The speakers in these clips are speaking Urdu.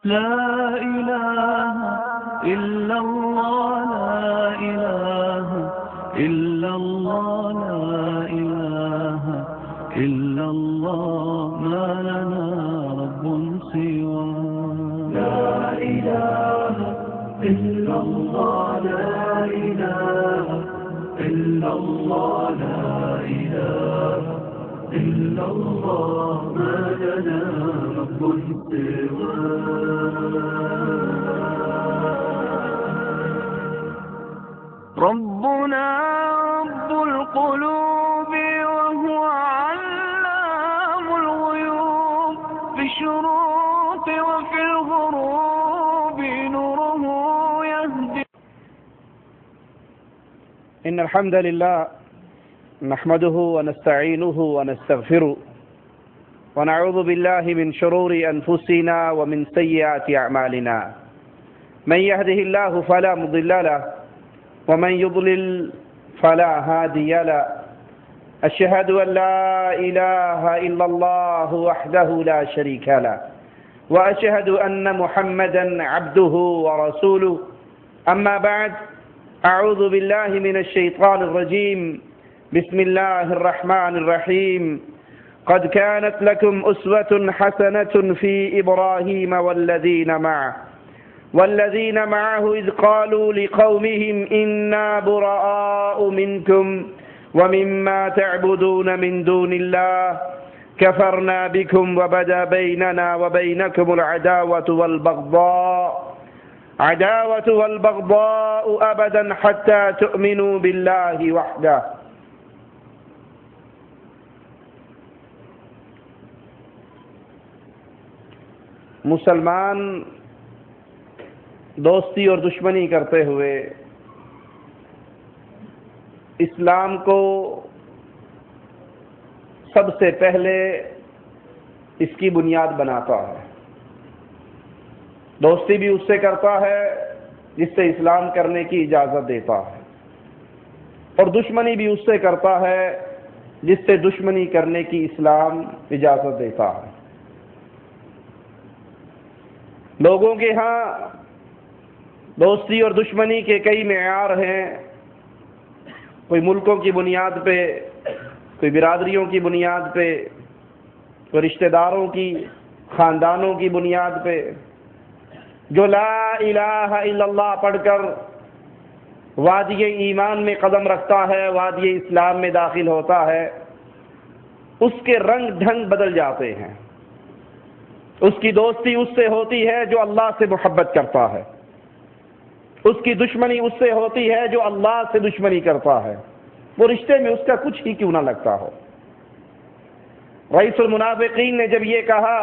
لا إله إلا الله لا إله إلا الله لا إله إلا الله ما لنا رب سوى لا إله إلا الله لا إله إلا الله لا إله إلا الله ما لنا رب سوى ربنا رب القلوب وهو علام الغيوب في الشروق وفي الغروب نوره يهدي. إن الحمد لله نحمده ونستعينه ونستغفره ونعوذ بالله من شرور أنفسنا ومن سيئات أعمالنا من يهده الله فلا مضل له ومن يضلل فلا هادي له أشهد أن لا إله إلا الله وحده لا شريك له وأشهد أن محمدا عبده ورسوله أما بعد أعوذ بالله من الشيطان الرجيم بسم الله الرحمن الرحيم قد كانت لكم أسوة حسنة في إبراهيم والذين معه إذ قالوا لقومهم إنا براء منكم ومما تعبدون من دون الله كفرنا بكم وبدا بيننا وبينكم العداوة والبغضاء أبدا حتى تؤمنوا بالله وحده. مسلمان دوستی اور دشمنی کرتے ہوئے اسلام کو سب سے پہلے اس کی بنیاد بناتا ہے. دوستی بھی اس سے کرتا ہے جس سے اسلام کرنے کی اجازت دیتا ہے، اور دشمنی بھی اس سے کرتا ہے جس سے دشمنی کرنے کی اسلام اجازت دیتا ہے. لوگوں کے ہاں دوستی اور دشمنی کے کئی معیار ہیں. کوئی ملکوں کی بنیاد پہ، کوئی برادریوں کی بنیاد پہ، کوئی رشتہ داروں کی، خاندانوں کی بنیاد پہ. جو لا الہ الا اللہ پڑھ کر وادی ایمان میں قدم رکھتا ہے، وادی اسلام میں داخل ہوتا ہے، اس کے رنگ ڈھنگ بدل جاتے ہیں. اس کی دوستی اس سے ہوتی ہے جو اللہ سے محبت کرتا ہے، اس کی دشمنی اس سے ہوتی ہے جو اللہ سے دشمنی کرتا ہے، وہ رشتے میں اس کا کچھ ہی کیوں نہ لگتا ہو. رئیس المنافقین نے جب یہ کہا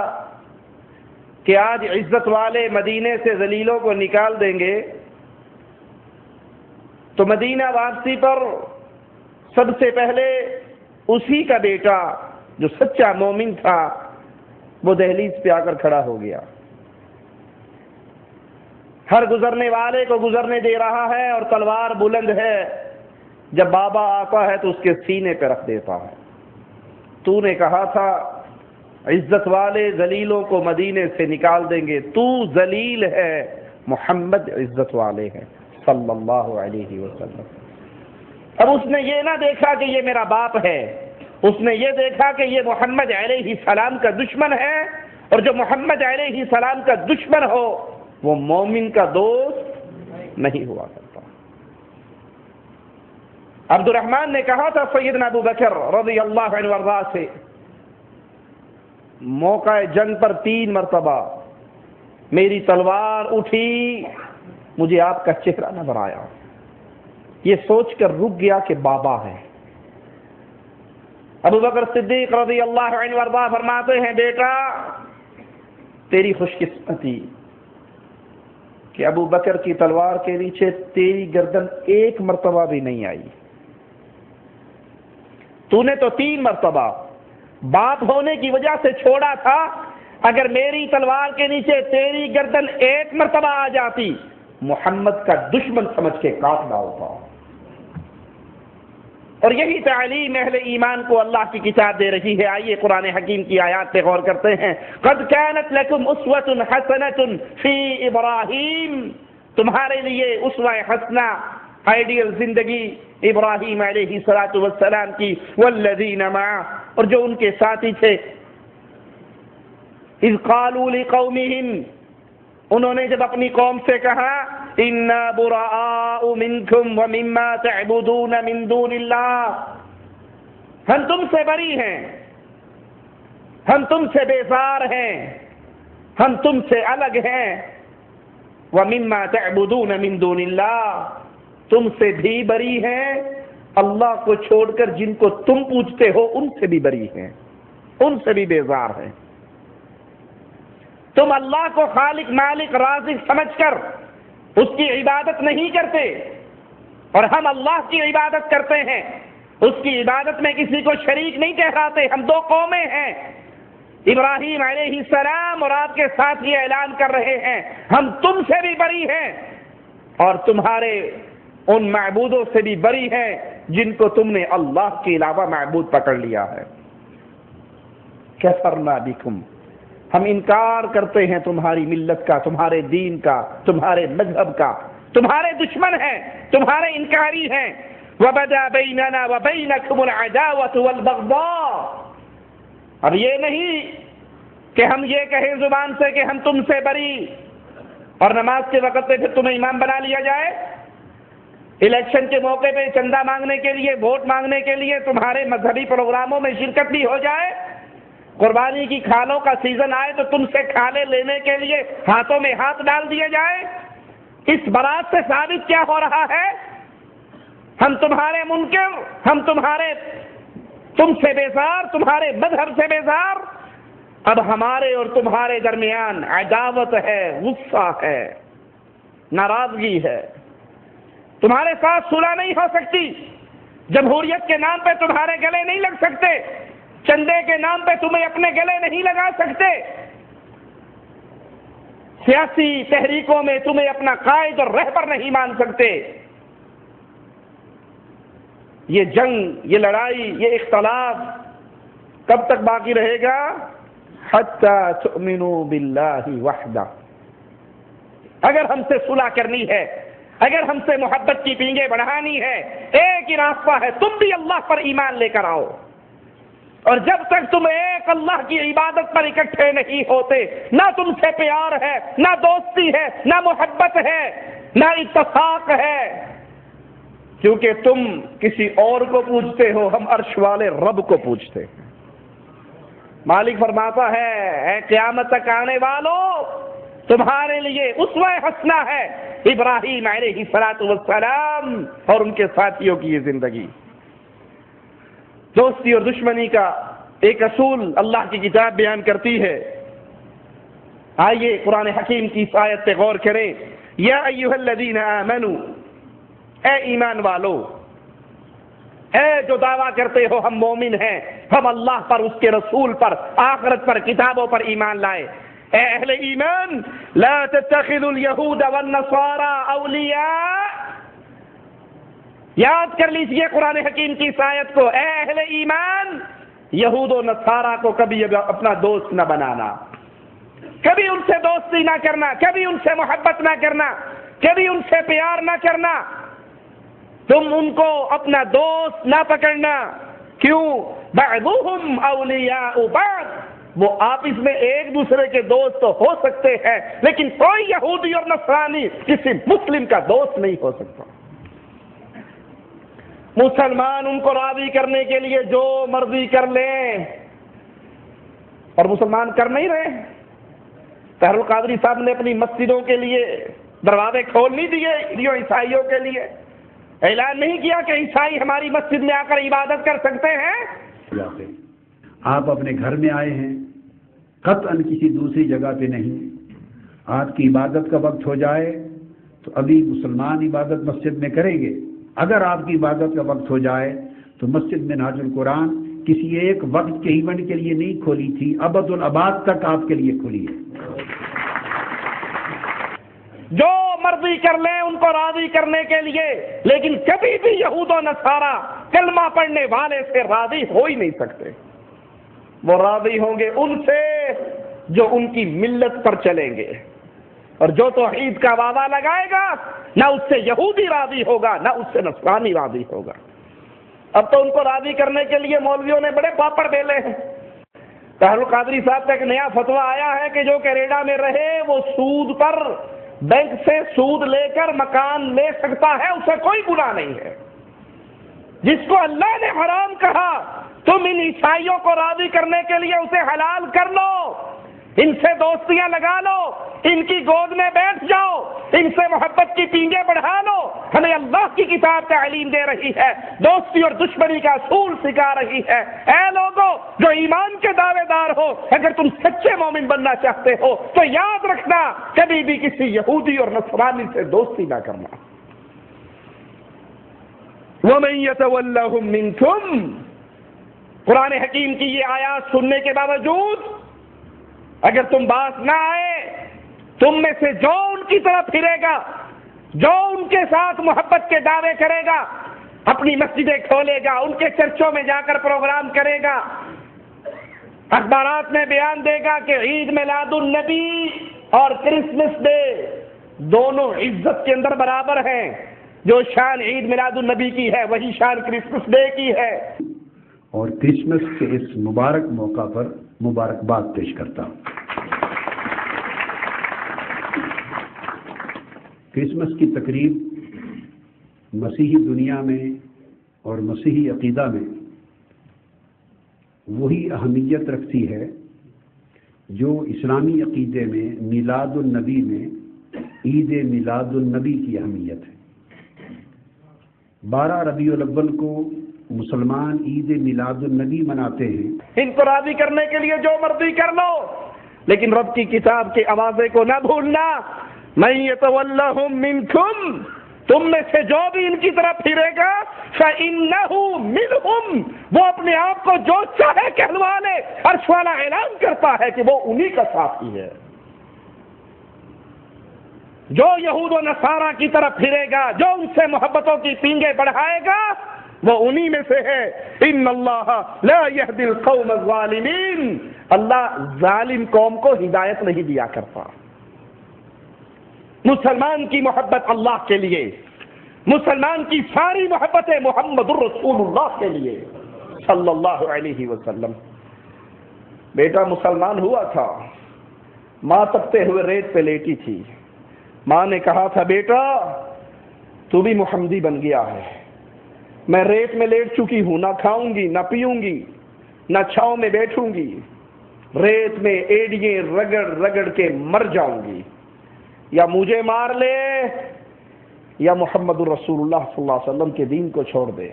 کہ آج عزت والے مدینے سے ذلیلوں کو نکال دیں گے، تو مدینہ واپسی پر سب سے پہلے اسی کا بیٹا جو سچا مومن تھا وہ دہلیز پہ آ کر کھڑا ہو گیا. ہر گزرنے والے کو گزرنے دے رہا ہے اور تلوار بلند ہے. جب بابا آتا ہے تو اس کے سینے پہ رکھ دیتا ہے. تو نے کہا تھا عزت والے ذلیلوں کو مدینے سے نکال دیں گے، تو ذلیل ہے، محمد عزت والے ہیں صلی اللہ علیہ وسلم. اب اس نے یہ نہ دیکھا کہ یہ میرا باپ ہے، اس نے یہ دیکھا کہ یہ محمد علیہ السلام کا دشمن ہے، اور جو محمد علیہ السلام کا دشمن ہو وہ مومن کا دوست نہیں ہوا کرتا. عبد الرحمن نے کہا تھا سیدنا ابو بکر رضی اللہ عنہ وارضاہ سے، موقع جنگ پر 3 مرتبہ میری تلوار اٹھی، مجھے آپ کا چہرہ نظر آیا، یہ سوچ کر رک گیا کہ بابا ہے. ابو بکر صدیق رضی اللہ عنہ وارضاہ فرماتے ہیں، بیٹا تیری خوش قسمتی کہ ابو بکر کی تلوار کے نیچے تیری گردن 1 مرتبہ بھی نہیں آئی. تو نے تو 3 مرتبہ باپ ہونے کی وجہ سے چھوڑا تھا، اگر میری تلوار کے نیچے تیری گردن 1 مرتبہ آ جاتی محمد کا دشمن سمجھ کے کاٹ ڈالتا. اور یہی تعلیم اہل ایمان کو اللہ کی کتاب دے رہی ہے۔ آئیے قرآن حکیم کی آیات پہ غور کرتے ہیں۔ قد کانت لکم اسوۃ حسنۃ فی ابراہیم، تمہارے لیے اسوہ حسنہ، آئیڈیل زندگی ابراہیم علیہ السلام کی، والذین معہ، اور جو ان کے ساتھی تھے، اذ قالوا لقومہم، انہوں نے جب اپنی قوم سے کہا انا براء منکم ومما تعبدون من دون اللہ، ہم تم سے بری ہیں، ہم تم سے بیزار ہیں، ہم تم سے الگ ہیں، ومما تعبدون من دون اللہ، تم سے بھی بری ہیں، اللہ کو چھوڑ کر جن کو تم پوجتے ہو ان سے بھی بری ہیں، ان سے بھی بیزار ہیں۔ تم اللہ کو خالق مالک رازق سمجھ کر اس کی عبادت نہیں کرتے، اور ہم اللہ کی عبادت کرتے ہیں، اس کی عبادت میں کسی کو شریک نہیں ٹھہراتے۔ ہم دو قومیں ہیں، ابراہیم علیہ السلام اور آپ کے ساتھ یہ اعلان کر رہے ہیں ہم تم سے بھی بری ہیں اور تمہارے ان معبودوں سے بھی بری ہیں جن کو تم نے اللہ کے علاوہ معبود پکڑ لیا ہے۔ کفرنا بکم، ہم انکار کرتے ہیں تمہاری ملت کا، تمہارے دین کا، تمہارے مذہب کا، تمہارے دشمن ہیں، تمہارے انکاری ہیں۔ وَبَدَا بَيْنَنَا وَبَيْنَكُمُ الْعَدَاوَةُ وَالْبَغْضَاءُ، اب یہ نہیں کہ ہم یہ کہیں زبان سے کہ ہم تم سے بری اور نماز کے وقت پہ پھر تمہیں امام بنا لیا جائے، الیکشن کے موقع پہ چندہ مانگنے کے لیے، ووٹ مانگنے کے لیے تمہارے مذہبی پروگراموں میں شرکت بھی ہو جائے، قربانی کی کھالوں کا سیزن آئے تو تم سے کھالے لینے کے لیے ہاتھوں میں ہاتھ ڈال دیے جائے۔ اس برات سے ثابت کیا ہو رہا ہے؟ ہم تمہارے منکر، ہم تم سے بیزار، تمہارے مذہب سے بیزار۔ اب ہمارے اور تمہارے درمیان عداوت ہے، غصہ ہے، ناراضگی ہے، تمہارے ساتھ صلح نہیں ہو سکتی، جمہوریت کے نام پہ تمہارے گلے نہیں لگ سکتے، چندے کے نام پہ تمہیں اپنے گلے نہیں لگا سکتے، سیاسی تحریکوں میں تمہیں اپنا قائد اور رہبر نہیں مان سکتے۔ یہ جنگ، یہ لڑائی، یہ اختلاف کب تک باقی رہے گا؟ حتی تؤمنوا باللہ وحدہ، اگر ہم سے صلح کرنی ہے، اگر ہم سے محبت کی پینگیں بڑھانی ہے، ایک ہی راستہ ہے، تم بھی اللہ پر ایمان لے کر آؤ، اور جب تک تم ایک اللہ کی عبادت پر اکٹھے نہیں ہوتے، نہ تم سے پیار ہے، نہ دوستی ہے، نہ محبت ہے، نہ اتفاق ہے، کیونکہ تم کسی اور کو پوجتے ہو، ہم عرش والے رب کو پوجتے ہیں۔ مالک فرماتا ہے اے قیامت تک آنے والوں، تمہارے لیے اسوہ حسنہ ہے ابراہیم علیہ السلام اور ان کے ساتھیوں کی یہ زندگی۔ دوستی اور دشمنی کا ایک اصول اللہ کی کتاب بیان کرتی ہے۔ آئیے قرآن حکیم کی اس آیت پہ غور کریں۔ یا ایھا الذین آمنوا، اے ایمان والو، اے جو دعویٰ کرتے ہو ہم مومن ہیں، ہم اللہ پر، اس کے رسول پر، آخرت پر، کتابوں پر ایمان لائے، اے اہل ایمان، لا تتخذوا اليہود والنصارى اولیاء، یاد کر لیجئے قرآن حکیم کی اس آیت کو، اے اہل ایمان، یہود و نصارہ کو کبھی اپنا دوست نہ بنانا، کبھی ان سے دوستی نہ کرنا، کبھی ان سے محبت نہ کرنا، کبھی ان سے پیار نہ کرنا، تم ان کو اپنا دوست نہ پکڑنا۔ کیوں؟ بعضهم اولیاء بعض، وہ آپس میں ایک دوسرے کے دوست تو ہو سکتے ہیں، لیکن کوئی یہودی اور نصرانی کسی مسلم کا دوست نہیں ہو سکتا۔ مسلمان ان کو راضی کرنے کے لیے جو مرضی کر لیں، اور مسلمان کر نہیں رہے۔ طاہر القادری صاحب نے اپنی مسجدوں کے لیے دروازے کھول نہیں دیے عیسائیوں کے لیے، اعلان نہیں کیا کہ عیسائی ہماری مسجد میں آ کر عبادت کر سکتے ہیں۔ آپ اپنے گھر میں آئے ہیں، قطعاً کسی دوسری جگہ پہ نہیں۔ آپ کی عبادت کا وقت ہو جائے تو ابھی مسلمان عبادت مسجد میں کریں گے، اگر آپ کی عبادت کا وقت ہو جائے تو مسجد میں نازل القرآن کسی ایک وقت کے ایونٹ کے لیے نہیں کھولی تھی، ابد الاباد تک آپ کے لیے کھلی ہے۔ جو مرضی کر لیں ان کو راضی کرنے کے لیے، لیکن کبھی بھی یہود و نصارہ کلمہ پڑھنے والے سے راضی ہو ہی نہیں سکتے. وہ راضی ہوں گے ان سے جو ان کی ملت پر چلیں گے، اور جو توحید کا وعدہ لگائے گا نہ اس سے یہودی راضی ہوگا نہ اس سے نصرانی راضی ہوگا. اب تو ان کو راضی کرنے کے لیے مولویوں نے بڑے پاپڑ بیلے ہیں. طاہر القادری صاحب کا ایک نیا فتویٰ آیا ہے کہ جو کینیڈا میں رہے وہ سود پر بینک سے سود لے کر مکان لے سکتا ہے، اسے کوئی گناہ نہیں ہے. جس کو اللہ نے حرام کہا تم ان عیسائیوں کو راضی کرنے کے لیے اسے حلال کر لو، ان سے دوستیاں لگا لو، ان کی گود میں بیٹھ جاؤ، ان سے محبت کی پینگیں بڑھا لو. ہمیں اللہ کی کتاب تعلیم دے رہی ہے، دوستی اور دشمنی کا اصول سکھا رہی ہے. اے لوگوں جو ایمان کے دعوے دار ہو، اگر تم سچے مومن بننا چاہتے ہو تو یاد رکھنا کبھی بھی کسی یہودی اور نصرانی سے دوستی نہ کرنا. وَمَن يَتَوَلَّهُم مِّنكُمْ، قرآن حکیم کی یہ آیات سننے کے باوجود اگر تم باز نہ آئے، تم میں سے جو ان کی طرف پھرے گا، جو ان کے ساتھ محبت کے دعوے کرے گا، اپنی مسجدیں کھولے گا، ان کے چرچوں میں جا کر پروگرام کرے گا، اخبارات میں بیان دے گا کہ عید میلاد النبی اور کرسمس ڈے دونوں عزت کے اندر برابر ہیں، جو شان عید میلاد النبی کی ہے وہی شان کرسمس ڈے کی ہے. اور کرسمس کے اس مبارک موقع پر مبارکباد پیش کرتا ہوں. کرسمس کی تقریب مسیحی دنیا میں اور مسیحی عقیدہ میں وہی اہمیت رکھتی ہے جو اسلامی عقیدے میں میلاد النبی میں عید میلاد النبی کی اہمیت ہے. 12 ربیع الاول کو مسلمان عید میلاد النبی مناتے ہیں. ان کو راضی کرنے کے لیے جو مرضی کر لو، لیکن رب کی کتاب کے اوازے کو نہ بھولنا. مَن يَتَوَلَّهُم مِّنكُمْ، تم میں سے جو بھی ان کی طرف پھرے گا فَإِنَّهُ مِنْهُمْ، وہ اپنے آپ کو جو چاہے کہلوا لے. عرش والا اعلان کرتا ہے کہ وہ انہی کا ساتھی ہے. جو یہود و نصارہ کی طرف پھرے گا، جو ان سے محبتوں کی پینگیں بڑھائے گا، وہ انہی میں سے ہے. ان اللہ لا يهدي القوم الظالمین، اللہ ظالم قوم کو ہدایت نہیں دیا کرتا. مسلمان کی محبت اللہ کے لیے، مسلمان کی ساری محبتیں محمد الرسول اللہ کے لیے صلی اللہ علیہ وسلم. بیٹا مسلمان ہوا تھا، ماں تپتے ہوئے ریت پہ لیٹی تھی. ماں نے کہا تھا بیٹا تو بھی محمدی بن گیا ہے. میں ریت میں لیٹ چکی ہوں، نہ کھاؤں گی نہ پیوں گی نہ چھاؤں میں بیٹھوں گی، ریت میں ایڑییں رگڑ رگڑ کے مر جاؤں گی. یا مجھے مار لے یا محمد الرسول اللہ صلی اللہ علیہ وسلم کے دین کو چھوڑ دے.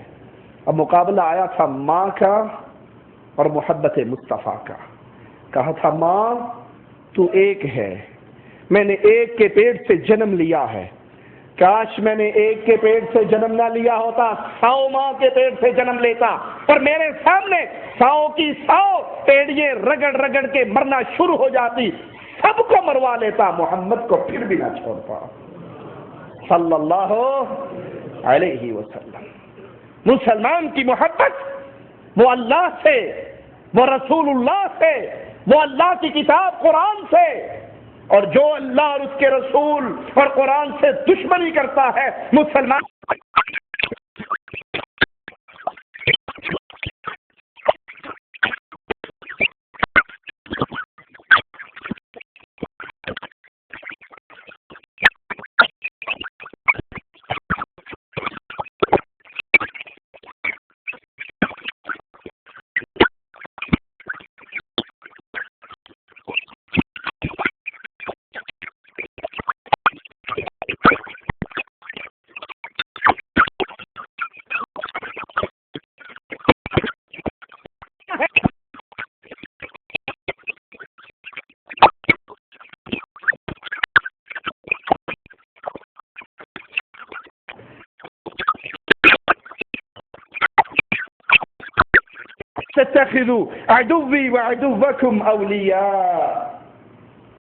اب مقابلہ آیا تھا ماں کا اور محبت مصطفیٰ کا. کہا تھا ماں تو ایک ہے، میں نے ایک کے پیٹ سے جنم لیا ہے، کاش میں نے ایک کے پیٹ سے جنم نہ لیا ہوتا، 100 ماں کے پیٹ سے جنم لیتا، پر میرے سامنے 100 کی 100 ایڑییں رگڑ رگڑ کے مرنا شروع ہو جاتی، سب کو مروا لیتا، محمد کو پھر بھی نہ چھوڑتا صلی اللہ علیہ وسلم. مسلمان کی محبت وہ اللہ سے، وہ رسول اللہ سے، وہ اللہ کی کتاب قرآن سے، اور جو اللہ اور اس کے رسول اور قرآن سے دشمنی کرتا ہے مسلمان تتخذوا عدوي وعدوكم اولیاء.